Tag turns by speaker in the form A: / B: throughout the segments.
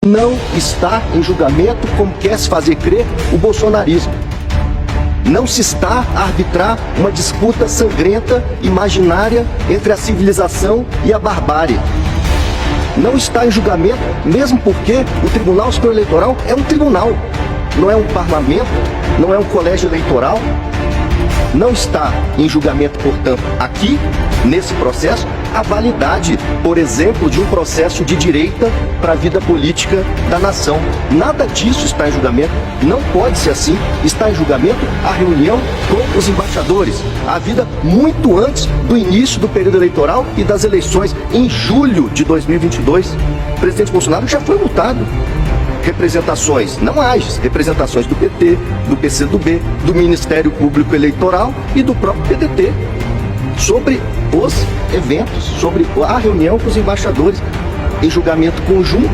A: não está em julgamento, como quer se fazer crer o bolsonarismo. Não se está a arbitrar uma disputa sangrenta, imaginária, entre a civilização e a barbárie. Não está em julgamento, mesmo porque o Tribunal Superior Eleitoral é um tribunal, não é um parlamento, não é um colégio eleitoral. Não está em julgamento, portanto, aqui, nesse processo, a validade, por exemplo, de um processo de direita para a vida política da nação. Nada disso está em julgamento, não pode ser assim. Está em julgamento a reunião com os embaixadores, a vida muito antes do início do período eleitoral e das eleições, em julho de 2022. O presidente Bolsonaro já foi multado. Representações, não AGES, representações do PT, do PCdoB, do Ministério Público Eleitoral e do próprio PDT, sobre os eventos, sobre a reunião com os embaixadores. Em julgamento conjunto,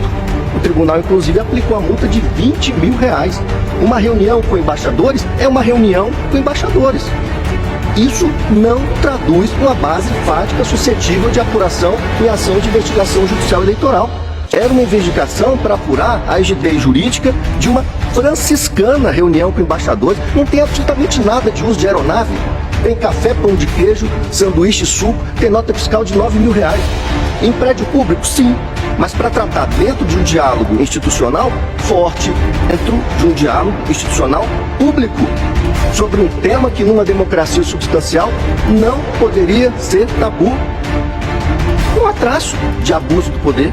A: o tribunal inclusive aplicou a multa de R$20 mil. Uma reunião com embaixadores é uma reunião com embaixadores. Isso não traduz uma base fática suscetível de apuração em ação de investigação judicial eleitoral. Era uma investigação para apurar a rigidez jurídica de uma franciscana reunião com embaixadores. Não tem absolutamente nada de uso de aeronave. Tem café, pão de queijo, sanduíche, suco, tem nota fiscal de R$9 mil. Em prédio público, sim, mas para tratar dentro de um diálogo institucional forte, dentro de um diálogo institucional público, sobre um tema que numa democracia substancial não poderia ser tabu. Um traço de abuso do poder.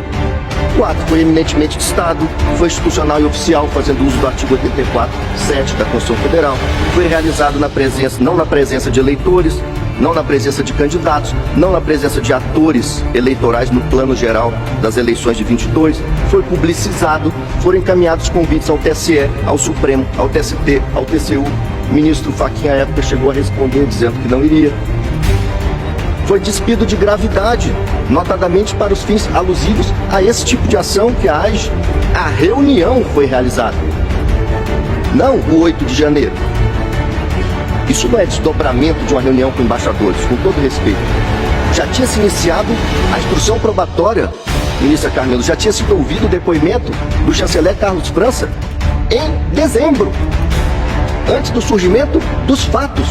A: O ato foi eminentemente de Estado, foi institucional e oficial, fazendo uso do artigo 84(7) da Constituição Federal. Foi realizado não na presença de eleitores, não na presença de candidatos, não na presença de atores eleitorais no plano geral das eleições de 22. Foi publicizado, foram encaminhados convites ao TSE, ao Supremo, ao TST, ao TCU. O ministro Fachin, à época, chegou a responder dizendo que não iria. Foi despido de gravidade, notadamente para os fins alusivos a esse tipo de ação que a reunião foi realizada, não o 8 de janeiro. Isso não é desdobramento de uma reunião com embaixadores, com todo respeito. Já tinha se iniciado a instrução probatória, ministra Carmelo, já tinha sido ouvido o depoimento do chanceler Carlos França em dezembro, antes do surgimento dos fatos.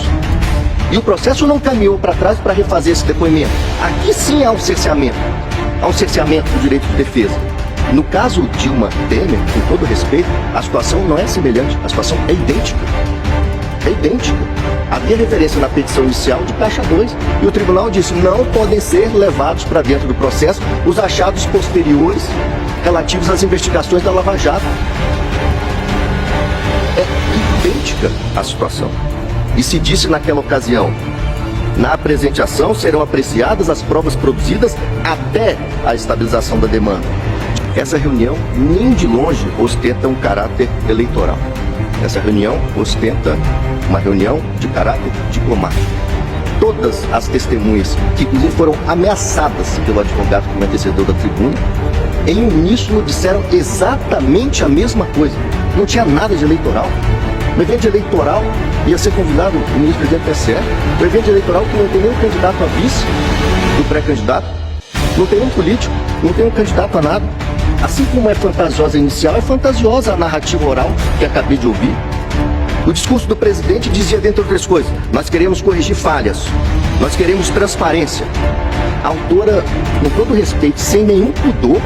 A: E o processo não caminhou para trás para refazer esse depoimento. Aqui sim há um cerceamento do direito de defesa. No caso Dilma Temer, com todo respeito, a situação não é semelhante, a situação é idêntica. É idêntica. Havia referência na petição inicial de caixa 2 e o tribunal disse: não podem ser levados para dentro do processo os achados posteriores relativos às investigações da Lava Jato. É idêntica a situação. E se disse naquela ocasião: na presente ação serão apreciadas as provas produzidas até a estabilização da demanda. Essa reunião nem de longe ostenta um caráter eleitoral. Essa reunião ostenta uma reunião de caráter diplomático. Todas as testemunhas, que inclusive foram ameaçadas pelo advogado como antecedor da tribuna, em uníssono disseram exatamente a mesma coisa. Não tinha nada de eleitoral. No evento eleitoral ia ser convidado o ministro-presidente do TSE. O evento eleitoral que não tem nenhum candidato a vice do pré-candidato, não tem nenhum político, não tem um candidato a nada. Assim como é fantasiosa a inicial, é fantasiosa a narrativa oral que acabei de ouvir. O discurso do presidente dizia, dentre outras coisas: nós queremos corrigir falhas, nós queremos transparência. A autora, com todo respeito, sem nenhum pudor,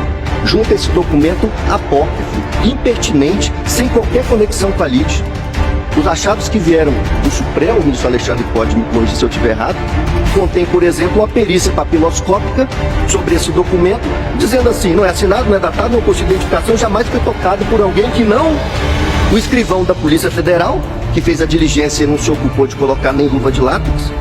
A: junta esse documento apócrifo, impertinente, sem qualquer conexão com a lide. Os achados que vieram do Supremo, o ministro Alexandre pode me corrigir se eu estiver errado, contém, por exemplo, uma perícia papiloscópica sobre esse documento, dizendo assim: não é assinado, não é datado, não possui identificação, jamais foi tocado por alguém que não o escrivão da Polícia Federal, que fez a diligência e não se ocupou de colocar nem luva de látex,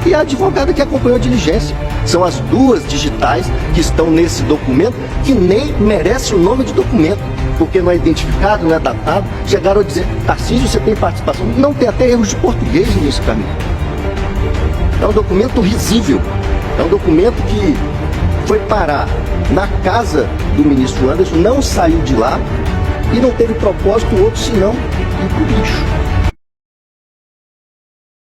A: e a advogada que acompanhou a diligência. São as duas digitais que estão nesse documento, que nem merece o nome de documento, porque não é identificado, não é datado. Chegaram a dizer: Tarcísio, você tem participação? Não, tem até erros de português nisso, Camilo. É um documento risível. É um documento que foi parar na casa do ministro Anderson, não saiu de lá e não teve propósito outro senão ir pro lixo.